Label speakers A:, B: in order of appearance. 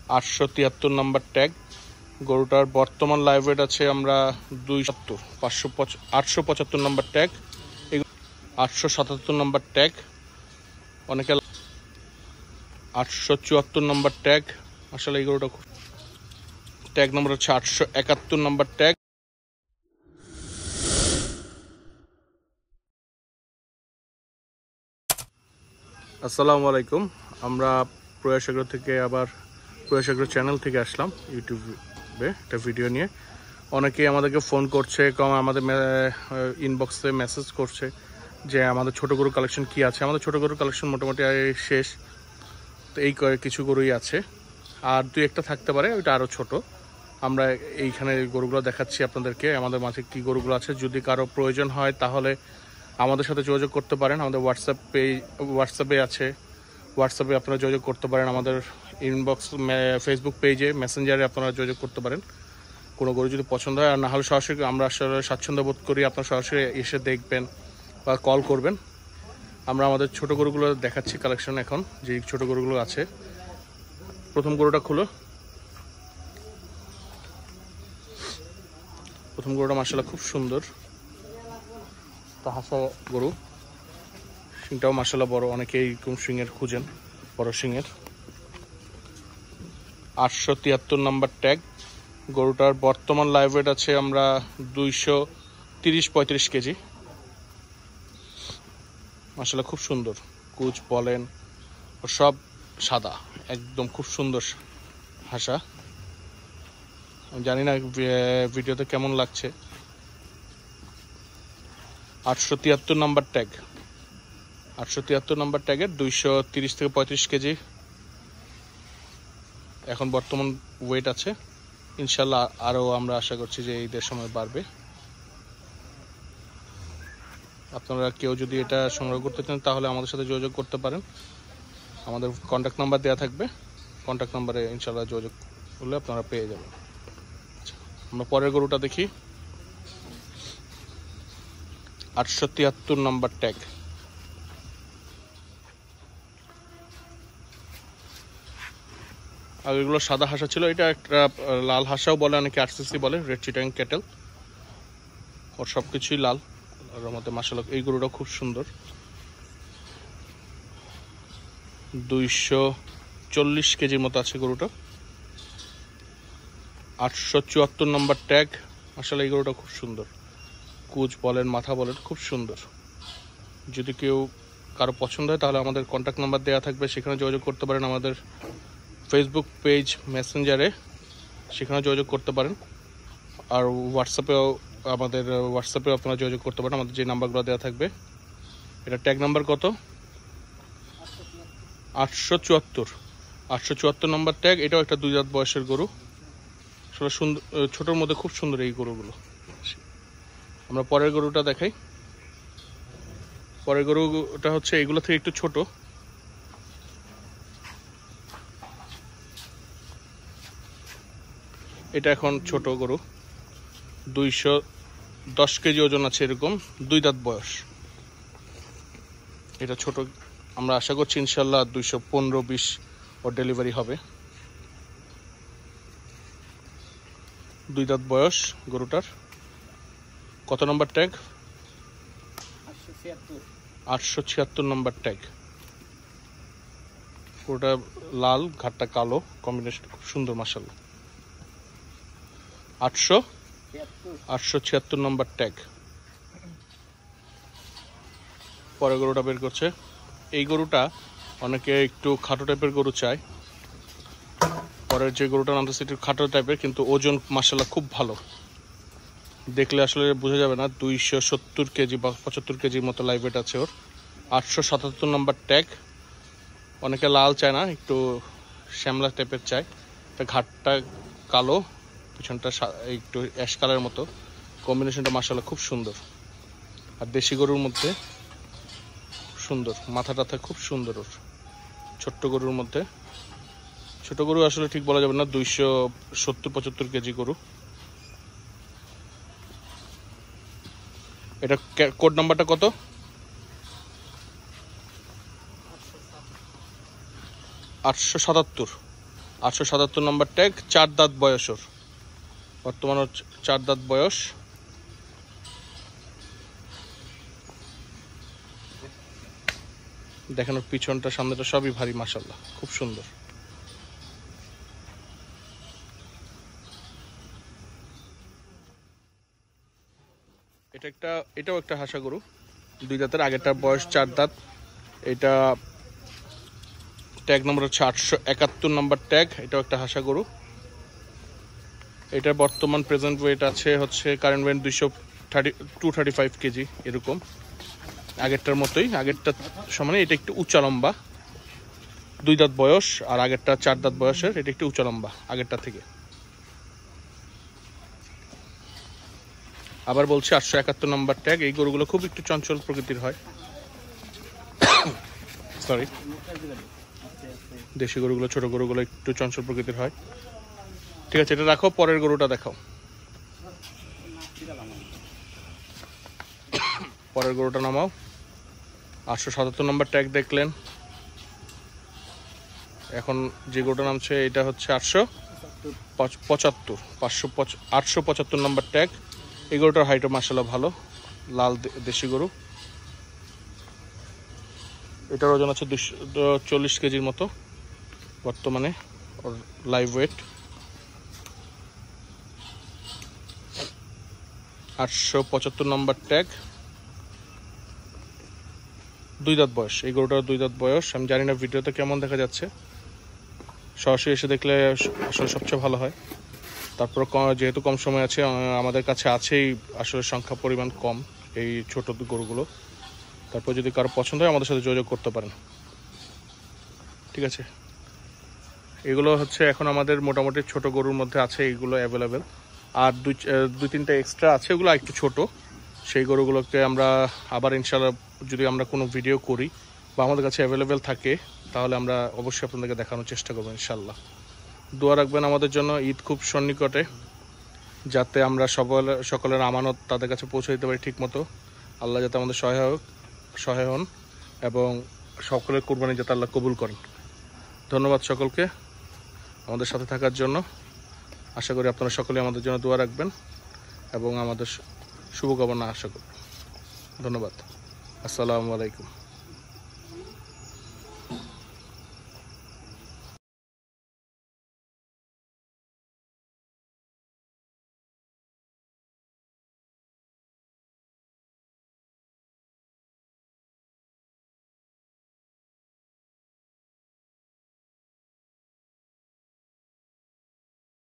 A: 873 নম্বর tag. গরুটার বর্তমান live weight আছে আমরা 875 নম্বর ট্যাগ, 877 নম্বর ট্যাগ, অনেকে 874 নম্বর ট্যাগ। আসলে এই গরুটা ট্যাগ নম্বর হচ্ছে 871 নম্বর ট্যাগ। আসসালামু আলাইকুম, আমরা প্রয়াসাগ্র থেকে আবার প্রয়াসাগ্র চ্যানেল থেকে আসলাম ইউটিউবে একটা ভিডিও নিয়ে। অনেকেই আমাদেরকে ফোন করছে, আমাদের ইনবক্সে মেসেজ করছে যে আমাদের ছোট গরু কালেকশন কি আছে। আমাদের ছোট গরু কালেকশন মোটামুটি শেষ, তো এই কিছু গরুই আছে, আর দুই একটা থাকতে পারে, ওইটা আরও ছোট। আমরা এইখানে গরুগুলো দেখাচ্ছি আপনাদেরকে, আমাদের মাঝে কি গরুগুলো আছে। যদি কারো প্রয়োজন হয় তাহলে আমাদের সাথে যোগাযোগ করতে পারেন। আমাদের হোয়াটসঅ্যাপে আছে, হোয়াটসঅ্যাপে আপনারা যোগাযোগ করতে পারেন। আমাদের ইনবক্স ফেসবুক পেজে মেসেঞ্জারে আপনারা যোগাযোগ করতে পারেন কোনো গরু যদি পছন্দ হয়। আর না হলে সরাসরি আমরা আসলে স্বাচ্ছন্দ্য বোধ করি আপনারা সরাসরি এসে দেখবেন বা কল করবেন। আমরা আমাদের ছোট গরুগুলো দেখাচ্ছি কালেকশন এখন, যে ছোট গরুগুলো আছে। প্রথম গরুটা খুলো। প্রথম গরুটা মাশাআল্লাহ খুব সুন্দর, হাসা গরু, শিংটাও মাশাআল্লাহ বড়। অনেকেই এরকম শিংয়ের খুঁজেন, বড় শিংয়ের। 873 নম্বর ট্যাগ। গরুটার বর্তমান লাইভ ওয়েট আছে আমরা 230-35 কেজি। মাশাআল্লাহ খুব সুন্দর, কুচ বলেন সব সাদা, একদম খুব সুন্দর হাসা। আমি জানি না ভিডিওতে কেমন লাগছে। 873 নম্বর ট্যাগ, 873 নম্বর ট্যাগের 230-35 কেজি এখন বর্তমান ওয়েট আছে। ইনশাল্লাহ আরও আমরা আশা করছি যে ঈদের সময় বাড়বে। আপনারা কেউ যদি এটা সংগ্রহ করতে চান তাহলে আমাদের সাথে যোগাযোগ করতে পারেন। আমাদের কন্ট্যাক্ট নাম্বার দেওয়া থাকবে, কন্ট্যাক্ট নাম্বারে ইনশাল্লাহ যোগাযোগ করলে আপনারা পেয়ে যাবেন। আমরা পরের গরুটা দেখি। 873 নম্বর ট্যাগ। আর এগুলো সাদা হাসা ছিল, এটা একটা লাল হাসাও বলে, অনেকে আরসিসি বলে, রেড চিটাং ক্যাটেল। ওর সব কিছুই লাল। আর আমাদের মাশাআল্লাহ এই গরুটা খুব সুন্দর। 240 কেজির মতো আছে গরুটা। 874 নম্বর ট্যাগ। আসলে এই গরুটা খুব সুন্দর, কুচ বলেন মাথা বলেন খুব সুন্দর। যদি কেউ কারো পছন্দ হয় তাহলে আমাদের কন্ট্যাক্ট নাম্বার দেওয়া থাকবে, সেখানে যোগাযোগ করতে পারেন। আমাদের ফেসবুক পেজ মেসেঞ্জারে সেখানে যোগাযোগ করতে পারেন। আর হোয়াটসঅ্যাপেও আপনারা যোগাযোগ করতে পারেন, আমাদের যে নাম্বারগুলো দেওয়া থাকবে। এটা ট্যাগ নাম্বার কত? 874 নম্বর ট্যাগ। এটাও একটা 2 দাঁত বয়সের গরু। আসলে সুন্দর, ছোটোর মধ্যে খুব সুন্দর এই গরুগুলো। আমরা পরের গরুটা দেখাই। পরের গরুটা হচ্ছে এগুলো থেকে একটু ছোট। এটা এখন ছোট গরু, 210 কেজি ওজন আছে, এরকম 2 দাঁত বয়স। এটা ছোট, আমরা আশা করছি ইনশাল্লাহ 215-20 ওর ডেলিভারি হবে। 2 দাঁত বয়স গরুটার। কত নম্বর ট্যাগ? 876 নম্বর ট্যাগ। গরুটা লাল, ঘাটটা কালো, কম্বিনেশন খুব সুন্দর মাশাআল্লাহ। 876 নম্বর ট্যাগ। পরে গরুটা বের করছে। এই গরুটা অনেকে একটু খাটো টাইপের গরু চায়। পরের যে গরুটার নাম হচ্ছে একটু খাটো টাইপের, কিন্তু ওজন মাশাআল্লাহ খুব ভালো। দেখলে আসলে বোঝা যাবে না। 270 কেজি বা 75 কেজির মতো লাইভ ওয়েট আছে ওর। 877 নম্বর ট্যাগ। অনেকে লাল চায় না, একটু শ্যামলা টাইপের চায়। ঘাটটা কালো, পিছনটা একটু অ্যাশ কালারের মতো। কম্বিনেশনটা মাশাআল্লাহ খুব সুন্দর। আর দেশি গরুর মধ্যে সুন্দর, মাথাটা খুব সুন্দর ওর। ছোট্ট গরুর মধ্যে, ছোট গরু আসলে ঠিক বলা যাবে না, 270-75 কেজি গরু। এটা কোড নাম্বারটা কত? 877। 877 নম্বর ট্যাগ, 4 দাঁত বয়সর, বর্তমান 4 দাঁত বয়স। দেখেন ওর পিছনটা সামনেটা সবই ভারী, মাশাআল্লাহ খুব সুন্দর। এটাও একটা হাসা গরু, 2 দাঁতের, আগেরটার বয়স 4 দাঁত। এটা ট্যাগ নম্বর হচ্ছে 871 নম্বর ট্যাগ, এটাও একটা হাসা গরু। এটার বর্তমান প্রেজেন্ট ওয়েট আছে হচ্ছে কারেন্ট ওয়েট 235 কেজি এরকম, আগেরটার মতোই, আগেরটার সমানে। এটা একটু উঁচা লম্বা, 2 দাঁত বয়স, আর আগেরটা 4 দাঁত বয়সের। এটা একটু উঁচা লম্বা আগেরটা থেকে। আবার বলছি 871 নম্বর ট্যাগ। এই গরুগুলো খুব একটু চঞ্চল প্রকৃতির হয়, সরি, দেশি গরুগুলো, ছোট গরুগুলো একটু চঞ্চল প্রকৃতির হয়। ঠিক আছে, এটা রাখো, পরের গরুটা দেখাও। পরের গরুটা নামাও। 877 নম্বর ট্যাগ দেখলেন। এখন যে গরুটা নামছে এটা হচ্ছে 875 নম্বর ট্যাগ। এই গরুটার হাইটও মাশাআল্লাহ ভালো, লাল দেশি গরু। এটার ওজন আছে 240 কেজির মতো বর্তমানে, ওর লাইভ ওয়েট। 875 নম্বর ট্যাগ, 2 দাঁত বয়স। এই গরুটার 2 দাঁত বয়স। আমি জানি না ভিডিওতে কেমন দেখা যাচ্ছে, সরাসরি এসে দেখলে আসলে সবচেয়ে ভালো হয়। তারপর যেহেতু কম সময় আছে, আমাদের কাছে আছেই আসলে সংখ্যা পরিমাণ কম এই ছোট গরুগুলো। তারপর যদি কারো পছন্দ হয় আমাদের সাথে যোগাযোগ করতে পারেন। ঠিক আছে, এগুলো হচ্ছে এখন আমাদের মোটামুটি ছোট গরুর মধ্যে আছে, এইগুলো অ্যাভেলেবেল। আর দুই তিনটা এক্সট্রা আছে, ওগুলো একটু ছোট। সেই গরুগুলোকে আমরা আবার ইনশাআল্লাহ যদি আমরা কোনো ভিডিও করি বা আমাদের কাছে অ্যাভেলেবেল থাকে, তাহলে আমরা অবশ্যই আপনাদেরকে দেখানোর চেষ্টা করবো ইনশাআল্লাহ। দোয়া রাখবেন আমাদের জন্য। ঈদ খুব সন্নিকটে, যাতে আমরা সকলের আমানত তাদের কাছে পৌঁছে দিতে পারি ঠিক মতো। আল্লাহ যাতে আমাদের সহায় হন এবং সকলের কুরবানি যাতে আল্লাহ কবুল করেন। ধন্যবাদ সকলকে আমাদের সাথে থাকার জন্য। আশা করি আপনারা সকলে আমাদের জন্য দোয়া রাখবেন এবং আমাদের শুভকামনা আশা করি। ধন্যবাদ। আসসালামু আলাইকুম।